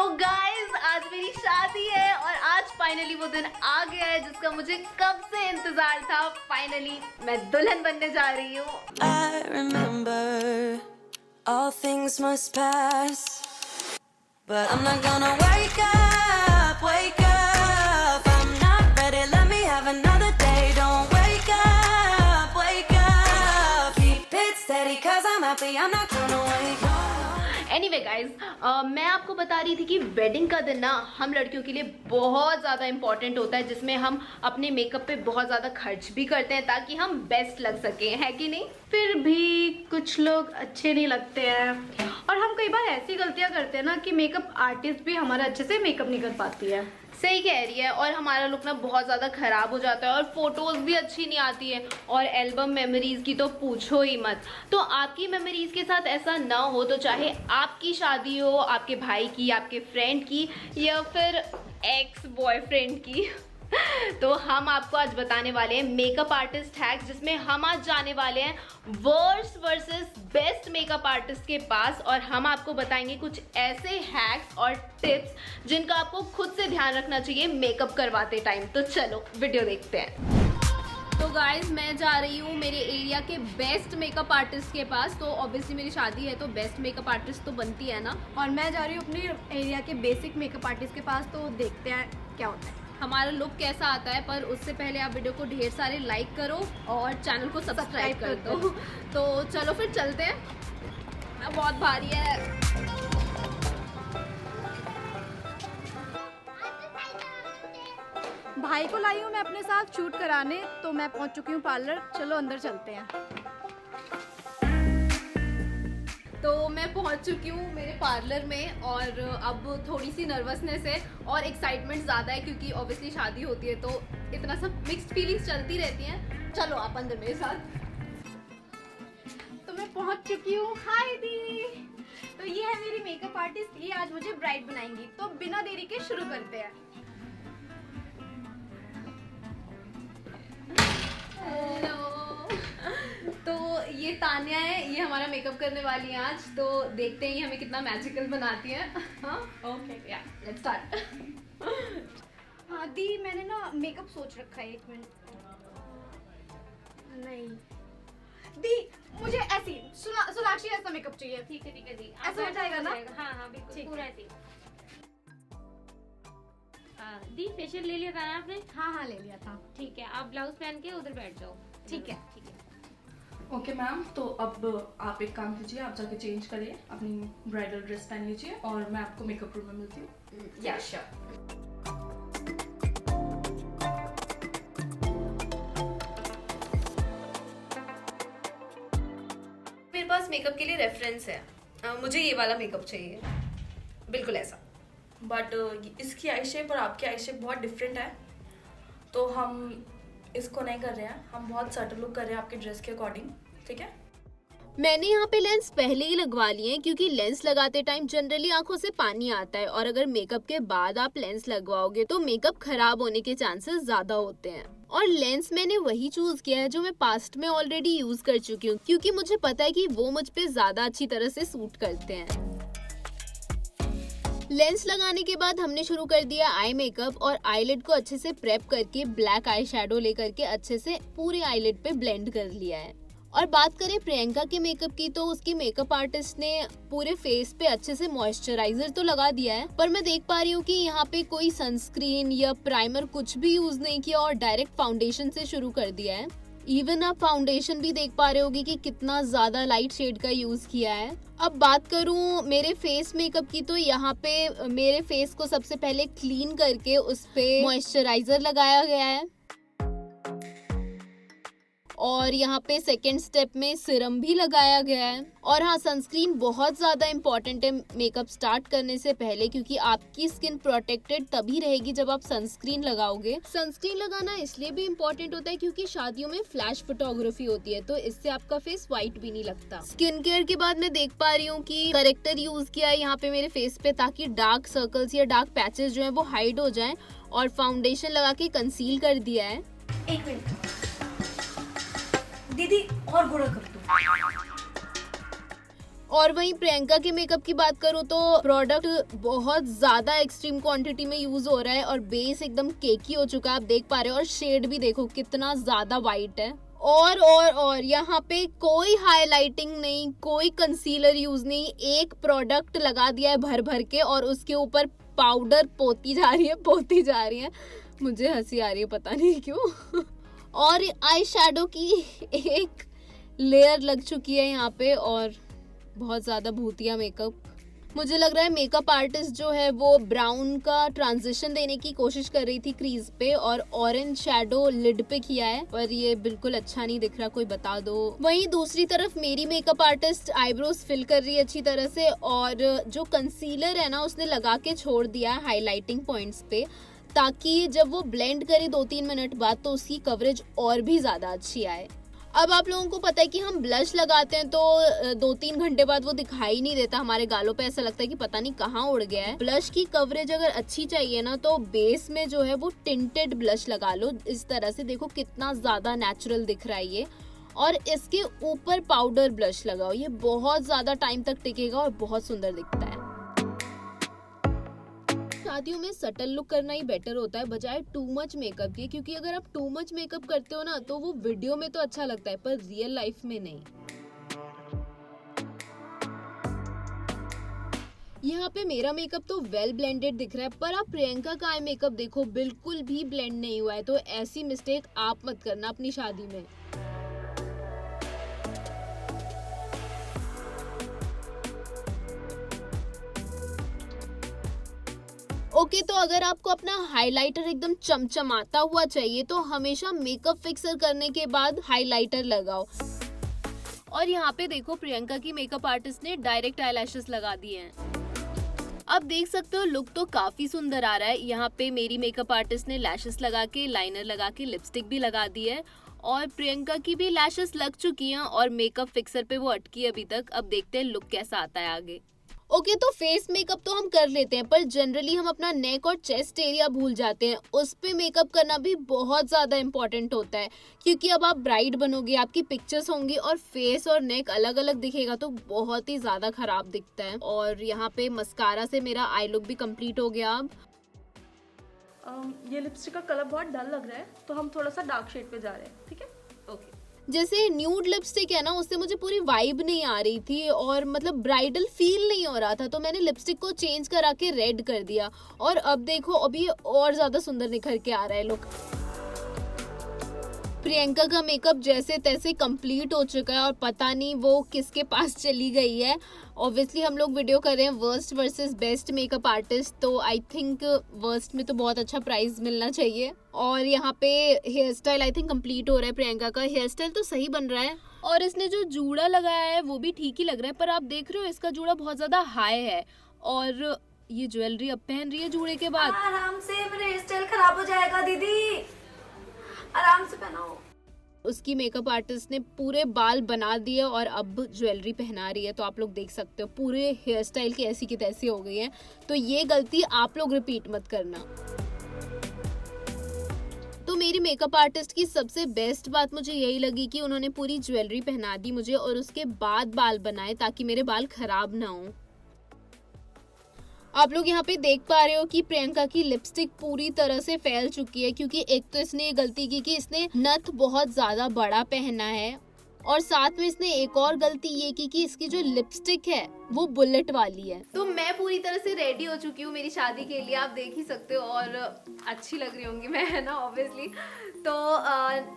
तो गाइज आज मेरी शादी है और आज फाइनली वो दिन आ गया है जिसका मुझे कब से इंतजार था। फाइनली मैं दुल्हन बनने जा रही हूँ। I remember all things must pass, but I'm not gonna wake up, wake up. I'm not ready, let me have another day. Don't wake up, wake up. Keep it steady, cause I'm happy, I'm not gonna wake up. Anyway guys मैं आपको बता रही थी कि wedding का दिन ना हम लड़कियों के लिए बहुत ज़्यादा इंपॉर्टेंट होता है, जिसमें हम अपने मेकअप पे बहुत ज़्यादा खर्च भी करते हैं ताकि हम बेस्ट लग सकें, है कि नहीं। फिर भी कुछ लोग अच्छे नहीं लगते हैं और हम कई बार ऐसी गलतियां करते हैं ना कि मेकअप आर्टिस्ट भी हमारा अच्छे से मेकअप नहीं कर पाती है। सही कह रही है। और हमारा लुक ना बहुत ज़्यादा ख़राब हो जाता है और फोटोज़ भी अच्छी नहीं आती है और एल्बम मेमोरीज़ की तो पूछो ही मत। तो आपकी मेमोरीज़ के साथ ऐसा ना हो, तो चाहे आपकी शादी हो, आपके भाई की, आपके फ्रेंड की या फिर एक्स बॉयफ्रेंड की तो हम आपको आज बताने वाले हैं मेकअप आर्टिस्ट हैक्स, जिसमें हम आज जाने वाले हैं worst versus best makeup artist के पास और हम आपको बताएंगे कुछ ऐसे हैक्स और टिप्स जिनका आपको खुद से ध्यान रखना चाहिए मेकअप करवाते टाइम। तो चलो वीडियो देखते हैं। तो गाइज मैं जा रही हूँ मेरे एरिया के बेस्ट मेकअप आर्टिस्ट के पास। तो ऑब्वियसली मेरी शादी है तो बेस्ट मेकअप आर्टिस्ट तो बनती है ना। और मैं जा रही हूँ अपने एरिया के बेसिक मेकअप आर्टिस्ट के पास, तो देखते हैं क्या होता है, हमारा लुक कैसा आता है। पर उससे पहले आप वीडियो को ढेर सारे लाइक करो और चैनल को सब्सक्राइब कर दो। तो चलो फिर चलते हैं। बहुत भारी है। भाई को लाई हूँ मैं अपने साथ शूट कराने, तो मैं पहुँच चुकी हूँ पार्लर। चलो अंदर चलते हैं। तो मैं पहुंच चुकी हूँ मेरे पार्लर में और अब थोड़ी सी नर्वसनेस है और एक्साइटमेंट ज़्यादा है क्योंकि ऑब्वियसली शादी होती है तो इतना सब मिक्स्ड फीलिंग्स चलती रहती हैं। चलो आप अंदर मेरे साथ। तो मैं पहुँच चुकी हूँ। हाय दी। तो ये है मेरी मेकअप आर्टिस्ट, ये आज मुझे ब्राइड बनाएंगी। तो बिना देरी के शुरू करते हैं। हेलो। तो ये तान्या है, ये हमारा मेकअप करने वाली है आज। तो देखते हैं ये हमें कितना मैजिकल बनाती है। हाँ ओके या लेट्स स्टार्ट। हाँ दी, मैंने ना मेकअप सोच रखा है। एक मिनट। नहीं दी, मुझे ऐसी सोनाक्षी ऐसा मेकअप चाहिए। ठीक है दी, ऐसा हो जाएगा ना? हाँ हाँ बिल्कुल ठीक पूरा ऐसे। दी फेशियल ले लिया था ना आपने? हाँ ले लिया था। ठीक है, आप ब्लाउज पहन के उधर बैठ जाओ। ठीक है। ओके मैम, तो अब आप एक काम कीजिए, आप जाके चेंज करिए, अपनी ब्राइडल ड्रेस पहन लीजिए और मैं आपको मेकअप रूम में मिलती हूँ। या श्योर। मेरे पास मेकअप के लिए रेफरेंस है। मुझे ये वाला मेकअप चाहिए, बिल्कुल ऐसा। बट इसकी आई शेप और आपकी आई शेप बहुत डिफरेंट है, तो हम इसको नहीं कर रहे हैं। हम बहुत सटल लुक कर रहे हैं आपकी ड्रेस के अकॉर्डिंग, ठीक है। मैंने यहाँ पे लेंस पहले ही लगवा लिए हैं क्योंकि लेंस लगाते टाइम जनरली आंखों से पानी आता है और अगर मेकअप के बाद आप लेंस लगवाओगे तो मेकअप खराब होने के चांसेस ज्यादा होते हैं। और लेंस मैंने वही चूज किया है जो मैं पास्ट में ऑलरेडी यूज कर चुकी हूँ क्योंकि मुझे पता है कि वो मुझ पे ज्यादा अच्छी तरह से सूट करते हैं। लेंस लगाने के बाद हमने शुरू कर दिया आई मेकअप और आईलिड को अच्छे से प्रेप करके ब्लैक आई शेडो लेकर के अच्छे से पूरे आईलिड पे ब्लेंड कर लिया है। और बात करें प्रियंका के मेकअप की, तो उसकी मेकअप आर्टिस्ट ने पूरे फेस पे अच्छे से मॉइस्चराइजर तो लगा दिया है, पर मैं देख पा रही हूँ कि यहाँ पे कोई सनस्क्रीन या प्राइमर कुछ भी यूज नहीं किया और डायरेक्ट फाउंडेशन से शुरू कर दिया है। इवन आप फाउंडेशन भी देख पा रहे होगे कि कितना ज्यादा लाइट शेड का यूज किया है। अब बात करूं मेरे फेस मेकअप की, तो यहाँ पे मेरे फेस को सबसे पहले क्लीन करके उस पे मॉइस्चराइजर लगाया गया है और यहाँ पे सेकेंड स्टेप में सिरम भी लगाया गया है। और हाँ, सनस्क्रीन बहुत ज़्यादा इम्पॉर्टेंट है मेकअप स्टार्ट करने से पहले क्योंकि आपकी स्किन प्रोटेक्टेड तभी रहेगी जब आप सनस्क्रीन लगाओगे। सनस्क्रीन लगाना इसलिए भी इम्पोर्टेंट होता है क्योंकि शादियों में फ्लैश फोटोग्राफी होती है तो इससे आपका फेस व्हाइट भी नहीं लगता। स्किन केयर के बाद मैं देख पा रही हूँ कि करेक्टर यूज किया है यहाँ पे मेरे फेस पे ताकि डार्क सर्कल्स या डार्क पैचेस जो है वो हाइड हो जाएं और फाउंडेशन लगा के कंसील कर दिया है। एक मिनट दीदी, और गोरा कर दो। और वहीं प्रियंका के मेकअप की बात करूँ तो प्रोडक्ट बहुत ज्यादा एक्सट्रीम क्वांटिटी में यूज हो रहा है और बेस एकदम केकी हो चुका है, आप देख पा रहे हो। और शेड भी देखो कितना ज्यादा वाइट है। और यहाँ पे कोई हाईलाइटिंग नहीं, कोई कंसीलर यूज नहीं, एक प्रोडक्ट लगा दिया है भर भर के और उसके ऊपर पाउडर पोती जा रही है। मुझे हंसी आ रही है, पता नहीं क्यों। और आई शैडो की एक लेयर लग चुकी है यहाँ पे और बहुत ज्यादा भूतिया मेकअप। मुझे लग रहा है मेकअप आर्टिस्ट जो है वो ब्राउन का ट्रांजिशन देने की कोशिश कर रही थी क्रीज पे और ऑरेंज शैडो लिड पे किया है, पर ये बिल्कुल अच्छा नहीं दिख रहा, कोई बता दो। वहीं दूसरी तरफ मेरी मेकअप आर्टिस्ट आईब्रोज फिल कर रही है अच्छी तरह से और जो कंसीलर है ना उसने लगा के छोड़ दिया है हाईलाइटिंग पॉइंट्स पे, ताकि जब वो ब्लेंड करे 2-3 मिनट बाद तो उसकी कवरेज और भी ज्यादा अच्छी आए। अब आप लोगों को पता है कि हम ब्लश लगाते हैं तो 2-3 घंटे बाद वो दिखाई नहीं देता हमारे गालों पे, ऐसा लगता है कि पता नहीं कहाँ उड़ गया है। ब्लश की कवरेज अगर अच्छी चाहिए ना तो बेस में जो है वो टिंटेड ब्लश लगा लो इस तरह से, देखो कितना ज्यादा नेचुरल दिख रहा है ये। और इसके ऊपर पाउडर ब्लश लगाओ, ये बहुत ज्यादा टाइम तक टिकेगा और बहुत सुंदर दिखता है। शादियों में सटल लुक करना ही बेटर होता है बजाय टू मच मेकअप के, क्योंकि अगर आप टू मच मेकअप करते हो ना तो वो वीडियो में तो अच्छा लगता है पर रियल लाइफ में नहीं। यहाँ पे मेरा मेकअप तो वेल ब्लेंडेड दिख रहा है, पर आप प्रियंका का आई मेकअप देखो बिल्कुल भी ब्लेंड नहीं हुआ है, तो ऐसी मिस्टेक आप मत करना अपनी शादी में। ओके, तो अगर आपको अपना हाइलाइटर एकदम चमचमाता हुआ चाहिए तो हमेशा मेकअप फिक्सर करने के बाद हाइलाइटर लगाओ। और यहाँ पे देखो प्रियंका की मेकअप आर्टिस्ट ने डायरेक्ट आईलैशेस लगा दिए हैं। अब देख सकते हो लुक तो काफी सुंदर आ रहा है। यहाँ पे मेरी मेकअप आर्टिस्ट ने लैशेस लगा के, लाइनर लगा के, लिपस्टिक भी लगा दी है और प्रियंका की भी लैशेस लग चुकी हैं और मेकअप फिक्सर पे वो अटकी है अभी तक। अब देखते हैं लुक कैसा आता है आगे। ओके, तो फेस मेकअप तो हम कर लेते हैं पर जनरली हम अपना नेक और चेस्ट एरिया भूल जाते हैं, उस पे मेकअप करना भी बहुत ज्यादा इम्पोर्टेंट होता है, क्योंकि अब आप ब्राइड बनोगे, आपकी पिक्चर्स होंगी और फेस और नेक अलग अलग दिखेगा तो बहुत ही ज्यादा खराब दिखता है। और यहाँ पे मस्कारा से मेरा आई लुक भी कंप्लीट हो गया। अब ये लिपस्टिक का कलर बहुत डल लग रहा है तो हम थोड़ा सा डार्क शेड पे जा रहे हैं, ठीक है? ओके। जैसे न्यूड लिपस्टिक है ना उससे मुझे पूरी वाइब नहीं आ रही थी और मतलब ब्राइडल फील नहीं हो रहा था, तो मैंने लिपस्टिक को चेंज करा के रेड कर दिया और अब देखो अभी और ज्यादा सुंदर निखर के आ रहा है लुक। प्रियंका का मेकअप जैसे तैसे कंप्लीट हो चुका है और पता नहीं वो किसके पास चली गई है। ऑब्वियसली हम लोग वीडियो कर रहे हैं worst versus best makeup artist, तो आई थिंक वर्स्ट में तो बहुत अच्छा प्राइज मिलना चाहिए। और यहाँ पे hairstyle I think complete हो रहा है। प्रियंका का हेयर स्टाइल तो सही बन रहा है और इसने जो जूड़ा लगाया है वो भी ठीक ही लग रहा है, पर आप देख रहे हो इसका जूड़ा बहुत ज्यादा हाई है और ये ज्वेलरी अब पहन रही है जूड़े के बाद। आराम से, मेरा हेयर स्टाइल खराब हो जाएगा दीदी, आराम से पहनाओ। उसकी मेकअप आर्टिस्ट ने पूरे बाल बना दिए और अब ज्वेलरी पहना रही है, तो आप लोग देख सकते हो पूरे हेयर स्टाइल की ऐसी की तैसी हो गई है। तो ये गलती आप लोग रिपीट मत करना। तो मेरी मेकअप आर्टिस्ट की सबसे बेस्ट बात मुझे यही लगी कि उन्होंने पूरी ज्वेलरी पहना दी मुझे और उसके बाद बाल बनाए ताकि मेरे बाल खराब ना हो। आप लोग यहाँ पे देख पा रहे हो कि प्रियंका की लिपस्टिक पूरी तरह से फैल चुकी है, क्योंकि एक तो इसने ये गलती की कि इसने नथ बहुत ज्यादा बड़ा पहना है और साथ में इसने एक और गलती ये की कि इसकी जो लिपस्टिक है वो बुलेट वाली है। तो मैं पूरी तरह से रेडी हो चुकी हूँ मेरी शादी के लिए, आप देख ही सकते हो और अच्छी लग रही होंगी मैं, है ना ऑब्वियसली। तो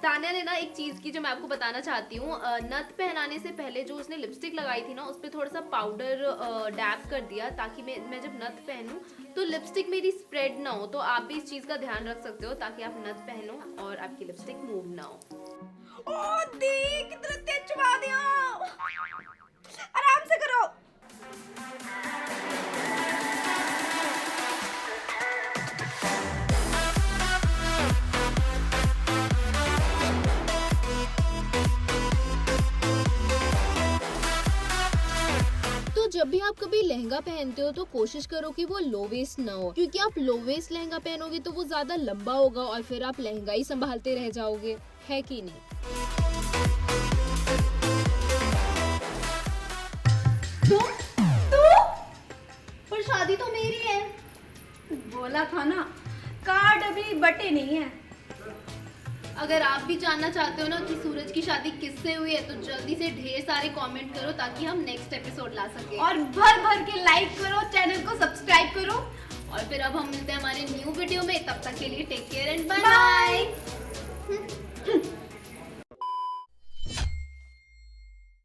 तान्या ने ना एक चीज़ की जो मैं आपको बताना चाहती हूँ, नथ पहनाने से पहले जो उसने लिपस्टिक लगाई थी ना उस पर थोड़ा सा पाउडर डैप कर दिया ताकि मैं जब नथ पहनूँ तो लिपस्टिक मेरी स्प्रेड ना हो। तो आप भी इस चीज़ का ध्यान रख सकते हो ताकि आप नथ पहनो और आपकी लिपस्टिक मूव ना हो। ओ दी, कितना तेज चबा दिया, आराम से करो। तो जब भी आप कभी लहंगा पहनते हो तो कोशिश करो कि वो लो वेस्ट ना हो, क्योंकि आप लो वेस्ट लहंगा पहनोगे तो वो ज्यादा लंबा होगा और फिर आप लहंगा ही संभालते रह जाओगे, है कि नहीं? बोला था ना, कार्ड अभी बटे नहीं है। अगर आप भी जानना चाहते हो ना कि सूरज की शादी किससे हुई है, तो जल्दी से ढेर सारे कमेंट करो ताकि हम नेक्स्ट एपिसोड ला सके। और भर भर के लाइक करो, चैनल को सब्सक्राइब करो। और फिर अब हम मिलते हैं हमारे न्यू वीडियो में, तब तक के लिए take care and bye bye. Bye.